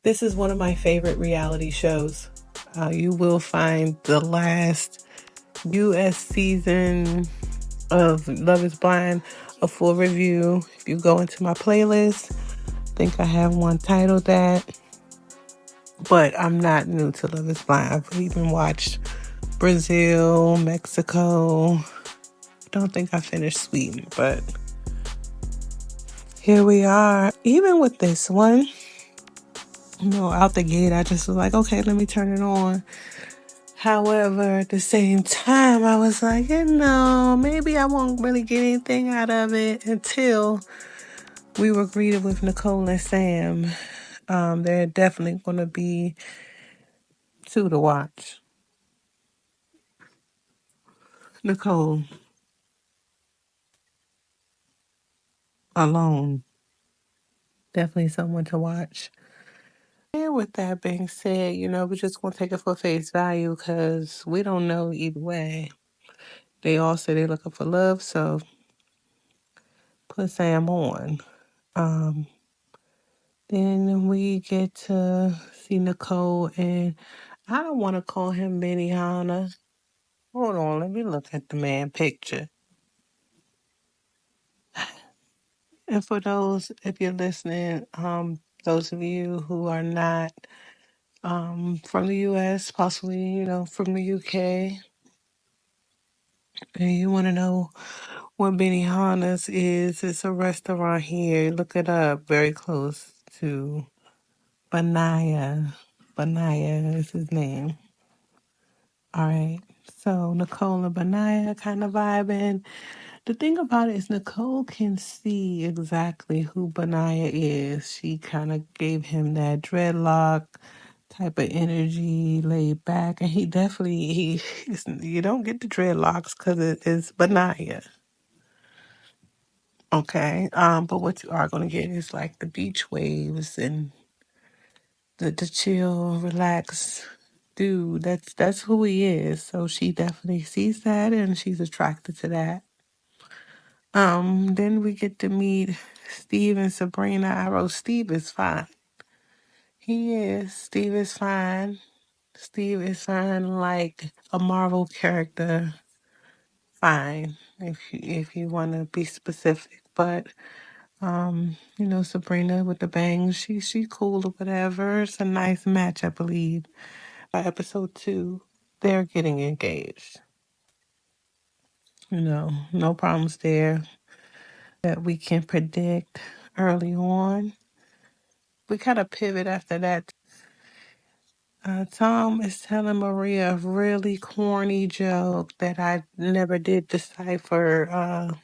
This is one of my favorite reality shows. You will find the last US season of Love is Blind, a full review. If you go into my playlist, I think I have one titled that. But I'm not new to Love is Blind. I've even watched Brazil, Mexico. Don't think I finished Sweden, but here we are. Even with this one, out the gate, I just was like, okay, let me turn it on. However, at the same time, I was like, maybe I won't really get anything out of it until we were greeted with Nicole and Sam. They're definitely going to be two to watch. Nicole, alone, definitely someone to watch. And with that being said, we're just going to take it for face value because we don't know either way. They all say they're looking for love, so put Sam on. Then we get to see Nicole, and I don't want to call him Benihana. Hold on, let me look at the man picture. And for those, if you're listening, those of you who are not from the U.S., possibly, from the U.K., and you want to know what Benihana's is, it's a restaurant here. Look it up, very close to Benaya. Benaya is his name. All right. So Nicole and Benaya kind of vibing. The thing about it is Nicole can see exactly who Benaya is. She kind of gave him that dreadlock type of energy, laid back, and he definitely you don't get the dreadlocks because it is Benaya. Okay. But what you are gonna get is like the beach waves and the chill, relax dude. That's who he is. So she definitely sees that and she's attracted to that. Then we get to meet Steve and Sabrina. I wrote Steve is fine. He is. Steve is fine. Steve is fine like a Marvel character. Fine. If you wanna be specific. But Sabrina with the bangs, she cool or whatever. It's a nice match, I believe. By episode 2, they're getting engaged. No problems there that we can predict early on. We kind of pivot after that. Tom is telling Maria a really corny joke that I never did decipher.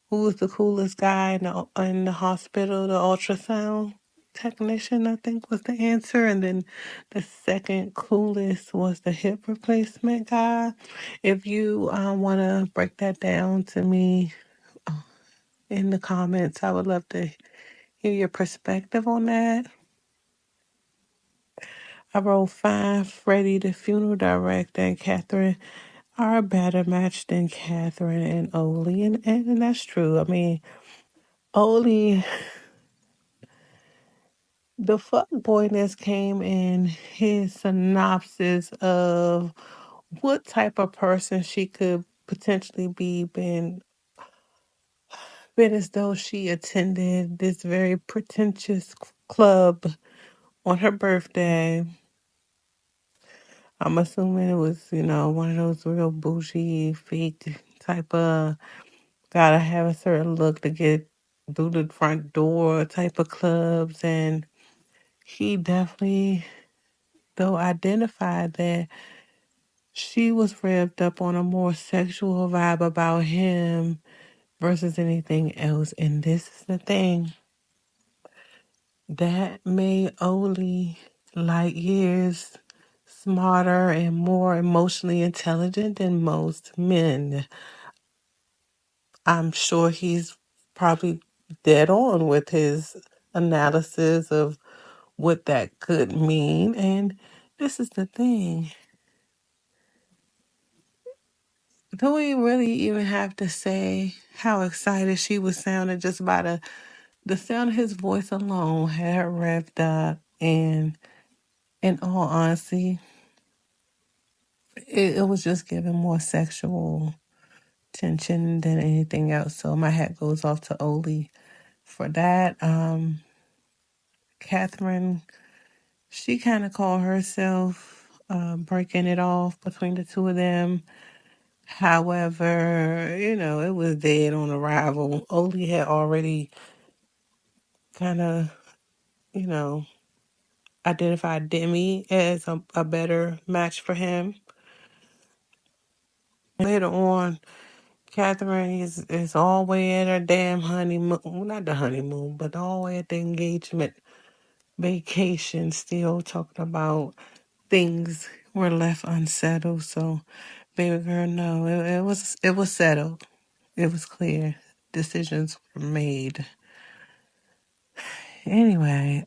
Who was the coolest guy in the hospital? The ultrasound technician, I think, was the answer. And then the second coolest was the hip replacement guy. If you want to break that down to me in the comments, I would love to hear your perspective on that. I wrote fine Freddie, the funeral director, and Catherine are a better match than Catherine and Ollie. And that's true. I mean, Ollie, the fuckboyness came in his synopsis of what type of person she could potentially be, been as though she attended this very pretentious club on her birthday. I'm assuming it was, one of those real bougie, fake type of gotta have a certain look to get through the front door type of clubs. And he definitely, though, identified that she was revved up on a more sexual vibe about him versus anything else. And this is the thing that made Oli light years smarter and more emotionally intelligent than most men. I'm sure he's probably dead on with his analysis of what that could mean. And this is the thing. Do we really even have to say how excited she was sounding just by the sound of his voice alone had her revved up? And in all honesty, it was just giving more sexual tension than anything else. So my hat goes off to Oli for that. Catherine, she kind of called herself breaking it off between the two of them. However, it was dead on arrival. Oli had already kind of, you know, identified Demi as a better match for him. Later on, Catherine is all the way at her damn honeymoon. Well, not the honeymoon, but all the way at the engagement vacation, still talking about things were left unsettled. So, baby girl, no, it was settled. It was clear. Decisions were made. Anyway,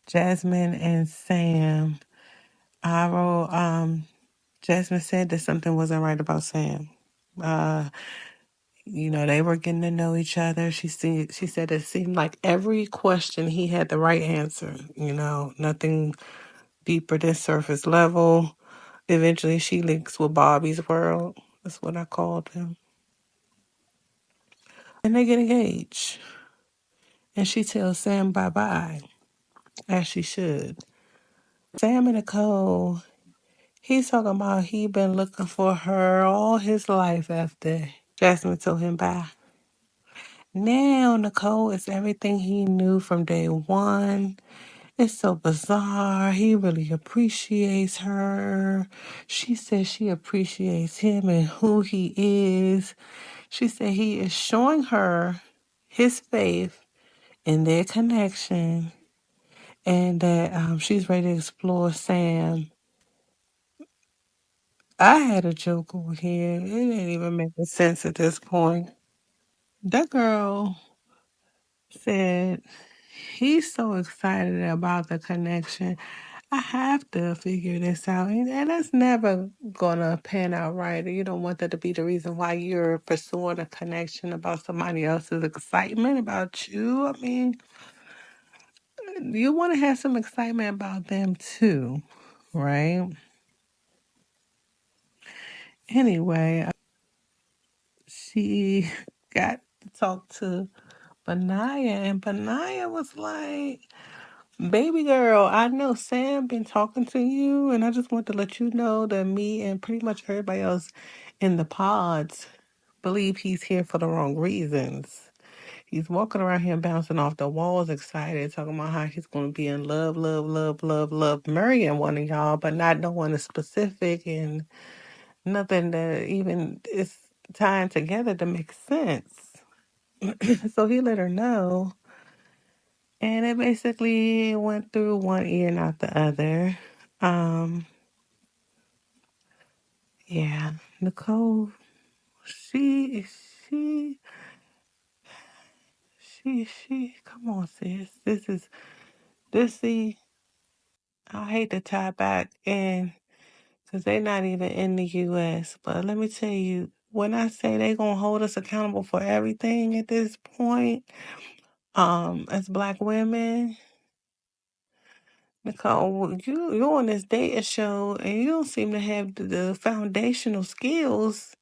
Jasmine and Sam. I wrote, Jasmine said that something wasn't right about Sam. Uh, they were getting to know each other. She said it seemed like every question he had the right answer. Nothing deeper than surface level. Eventually, she links with Bobby's world. That's what I called him. And they get engaged. And she tells Sam bye bye, as she should. Sam and Nicole, he's talking about he been looking for her all his life after Jasmine told him bye. Now Nicole is everything he knew from day one. It's so bizarre. He really appreciates her. She says she appreciates him and who he is. She said he is showing her his faith in their connection and that she's ready to explore Sam. I had a joke over here. It didn't even make sense at this point. That girl said he's so excited about the connection. I have to figure this out. And that's never gonna pan out right. You don't want that to be the reason why you're pursuing a connection about somebody else's excitement about you. I mean, you want to have some excitement about them too, right? Anyway, she got to talk to Benaya, and Benaya was like, baby girl, I know Sam been talking to you, and I just want to let you know that me and pretty much everybody else in the pods believe he's here for the wrong reasons. He's walking around here bouncing off the walls, excited, talking about how he's going to be in love, love, love, love, love, marrying one of y'all, but not knowing the specific and nothing that even is tying together to make sense. So he let her know. And it basically went through one ear, not the other. Um, yeah, Nicole, she, she, come on, sis. See, I hate to tie back in because they're not even in the U.S. But let me tell you, when I say they going to hold us accountable for everything at this point, as Black women, Nicole, you on this dating show and you don't seem to have the foundational skills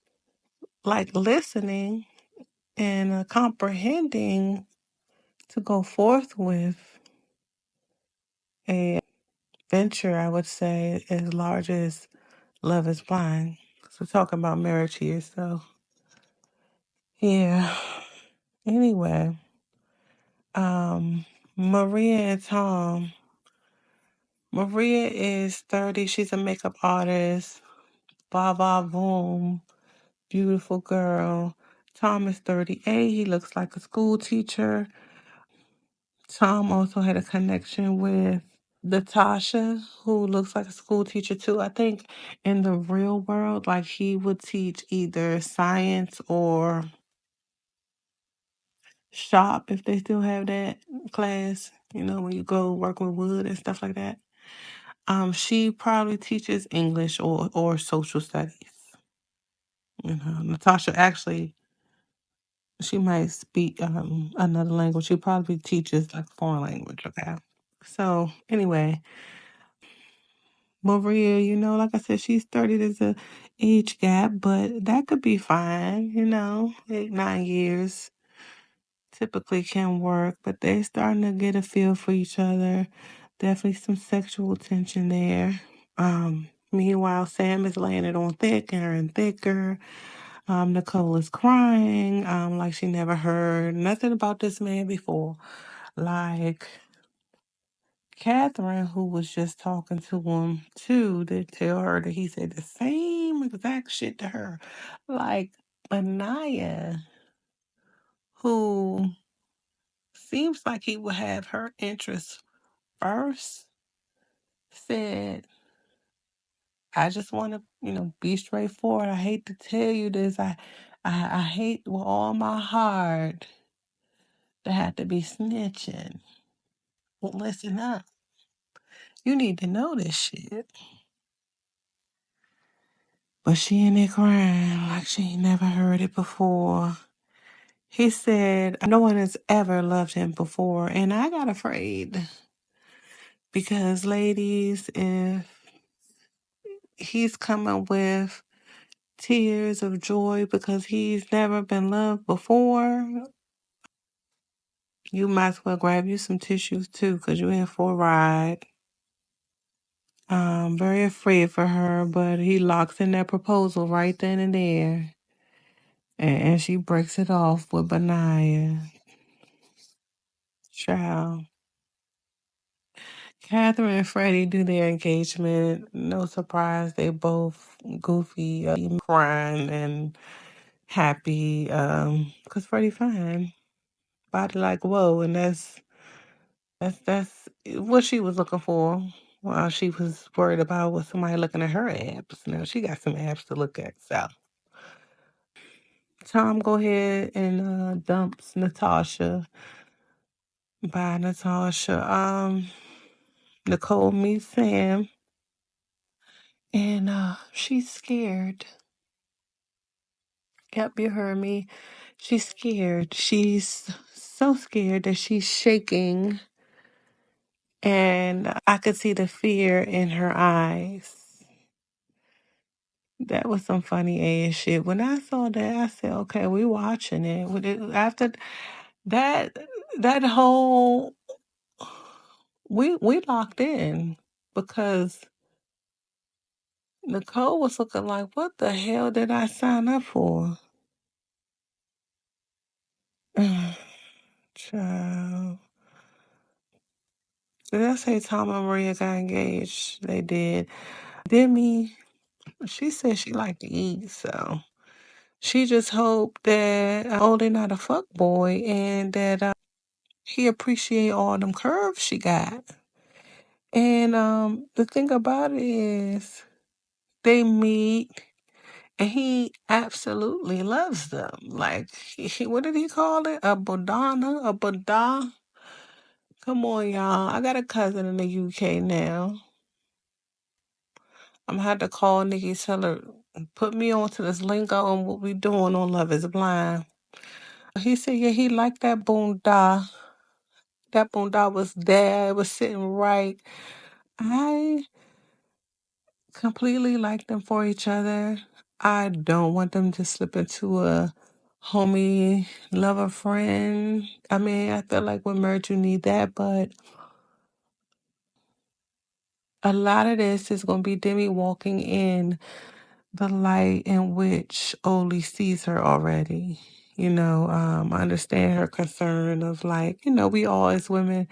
like listening and comprehending to go forth with a venture, I would say, as large as Love is Blind. So talking about marriage here, so yeah. Anyway, Maria and Tom. Maria is 30. She's a makeup artist. Blah blah boom. Beautiful girl. Tom is 38. He looks like a school teacher. Tom also had a connection with Natasha, who looks like a school teacher too. I think in the real world, like he would teach either science or shop if they still have that class, when you go work with wood and stuff like that. She probably teaches English or social studies. Natasha actually she might speak another language. She probably teaches like foreign language, okay? So anyway, Maria, like I said, she's 30. There's a age gap, but that could be fine. 8, 9 years typically can work, but they're starting to get a feel for each other. Definitely some sexual tension there. Meanwhile, Sam is laying it on thicker and thicker. Nicole is crying, like she never heard nothing about this man before. Like Catherine, who was just talking to him too, to tell her that he said the same exact shit to her. Like Anaya, who seems like he would have her interest first, said, I just want to, be straightforward. I hate to tell you this. I hate with all my heart to have to be snitching. Well, listen up. You need to know this shit. But she in there crying like she ain't never heard it before. He said, no one has ever loved him before. And I got afraid. Because, ladies, if he's coming with tears of joy because he's never been loved before, you might as well grab you some tissues too, because you're in for a ride. I'm very afraid for her, but he locks in that proposal right then and there. And she breaks it off with Benaiah. Child. Catherine and Freddie do their engagement. No surprise, they both goofy, crying and happy. Cause Freddie fine, body like whoa, and that's what she was looking for. While she was worried about was somebody looking at her abs. Now she got some abs to look at. So Tom go ahead and dumps Natasha. Bye, Natasha. Nicole meets Sam, and she's scared. Yep, you heard me. She's scared. She's so scared that she's shaking, and I could see the fear in her eyes. That was some funny ass shit. When I saw that, I said, "Okay, we watching it." After that, that whole we locked in because Nicole was looking like, "What the hell did I sign up for?" Child. Did I say Tom and Maria got engaged? They did. Demi, she said she liked to eat, so she just hoped that Ollie not a fuck boy and that he appreciate all them curves she got. And the thing about it is they meet and he absolutely loves them. Like what did he call it? A bodana? A boda? Come on, y'all. I got a cousin in the UK now. I'm gonna have to call Nikki, tell her, put me on to this lingo on what we doing on Love is Blind. He said, yeah, he liked that boonda. That boonda was there. It was sitting right. I completely like them for each other. I don't want them to slip into a homie, lover, friend. I mean, I feel like with marriage you need that, but a lot of this is going to be Demi walking in the light in which Oli sees her already. I understand her concern of like, we all as women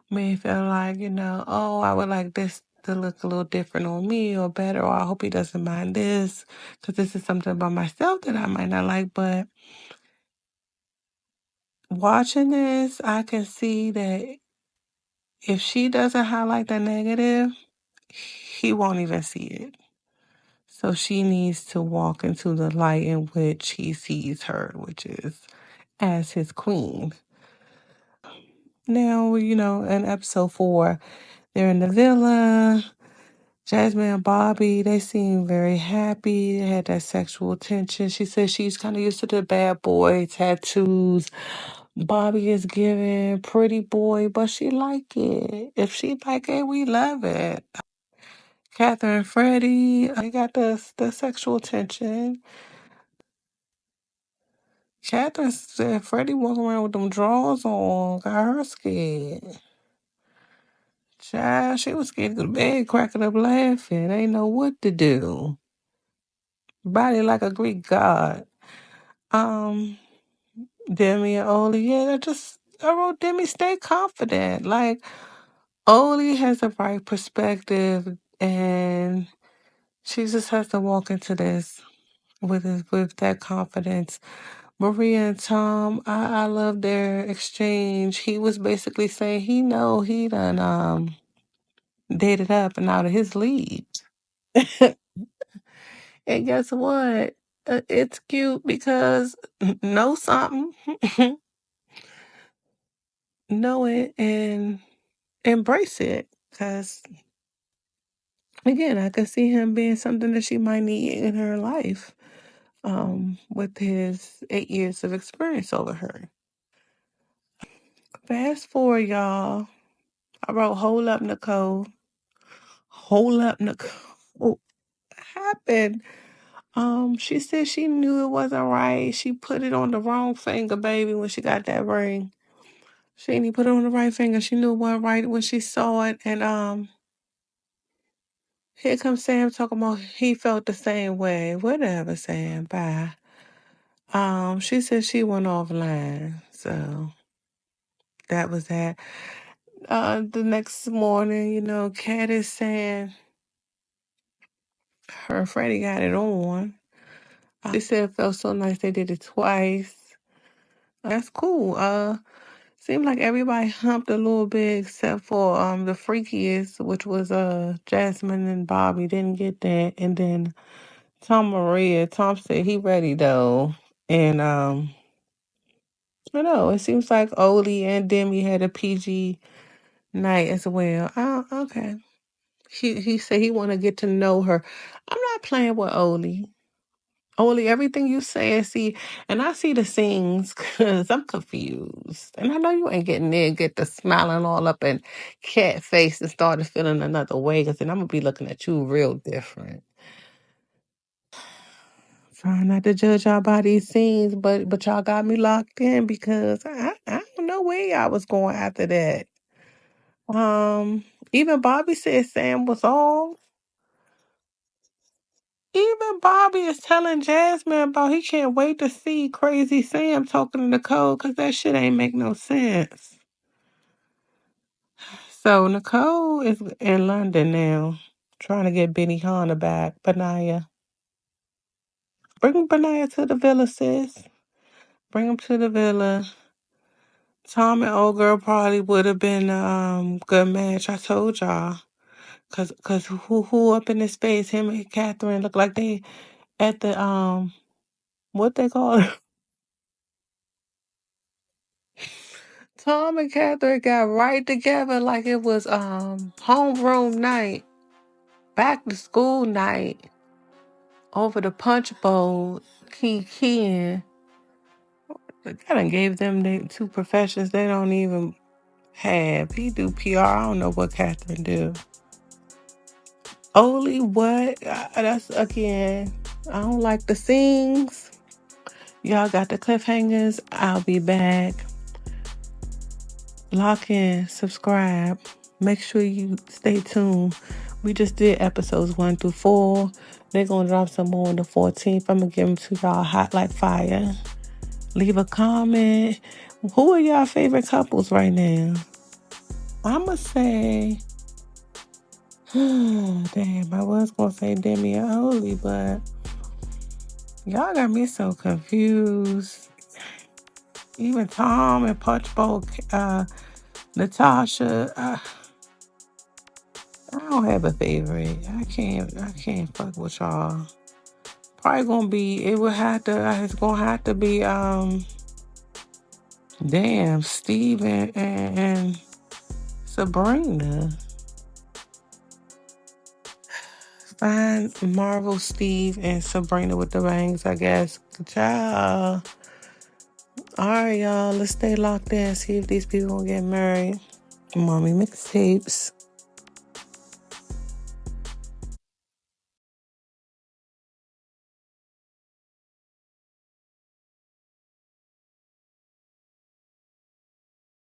may feel like, oh, I would like this to look a little different on me or better, or I hope he doesn't mind this because this is something about myself that I might not like. But watching this, I can see that if she doesn't highlight the negative, he won't even see it. So she needs to walk into the light in which he sees her, which is as his queen. Now, in episode 4, they're in the villa. Jasmine and Bobby, they seem very happy. They had that sexual tension. She said she's kind of used to the bad boy tattoos, Bobby is giving pretty boy, but she like it. If she like it, we love it. Catherine and Freddie, they got the sexual tension. Catherine said Freddie walking around with them drawers on, got her scared. Child, she was scared to go to bed, cracking up laughing. Ain't know what to do. Body like a Greek god. Um, Demi and Ollie, yeah, I wrote Demi, stay confident. Like, Ollie has the right perspective, and she just has to walk into this with that confidence. Maria and Tom, I love their exchange. He was basically saying he know he done dated up and out of his league. And guess what? It's cute because know something, know it, and embrace it. Because again, I could see him being something that she might need in her life. With his 8 years of experience over her. Fast forward, y'all. I wrote, "Hold up, Nicole. Hold up, Nicole." What happened? She said she knew it wasn't right. She put it on the wrong finger, baby, when she got that ring. She didn't even put it on the right finger. She knew it wasn't right when she saw it. And here comes Sam talking about he felt the same way. Whatever, Sam. Bye. She said she went offline. So that was that. The next morning, Kat is saying her and Freddie got it on. She said it felt so nice they did it twice. That's cool. Seemed like everybody humped a little bit except for the freakiest, which was Jasmine and Bobby didn't get that. And then Tom said he ready though. And I know it seems like Odie and Demi had a PG night as well. Oh, okay. He said he want to get to know her. I'm not playing with Oli. Oli, everything you say, see, and I see the scenes because I'm confused. And I know you ain't getting there and get the smiling all up and cat face and started feeling another way because then I'm going to be looking at you real different. Trying not to judge y'all by these scenes, but y'all got me locked in because I don't know where y'all was going after that. Even Bobby said Sam was off. Even Bobby is telling Jasmine about he can't wait to see Crazy Sam talking to Nicole because that shit ain't make no sense. So Nicole is in London now, trying to get Benny Hanna back. Benaya. Bring Benaya to the villa, sis. Bring him to the villa. Tom and old girl probably would have been good match. I told y'all. Cause who up in this space, him and Catherine look like they at the what they call it? Tom and Catherine got right together like it was homeroom night, back to school night, over the punch bowl, keying. I done gave them the two professions they don't even have. He do PR. I don't know what Catherine do. Only what? That's again. I don't like the scenes. Y'all got the cliffhangers. I'll be back. Lock in, subscribe. Make sure you stay tuned. We just did episodes 1 through 4. They're going to drop some more on the 14th. I'm going to give them to y'all hot like fire. Leave a comment. Who are y'all favorite couples right now? I'm going to say, damn, I was going to say Demi and Ollie, but y'all got me so confused. Even Tom and Punchbowl, Natasha, I don't have a favorite. I can't fuck with y'all. Probably gonna be, it's gonna have to be, damn, Steve and Sabrina. Fine, Marvel, Steve, and Sabrina with the bangs, I guess. Child. All right, y'all. Let's stay locked in. See if these people gonna get married. Mommy Mixtapes.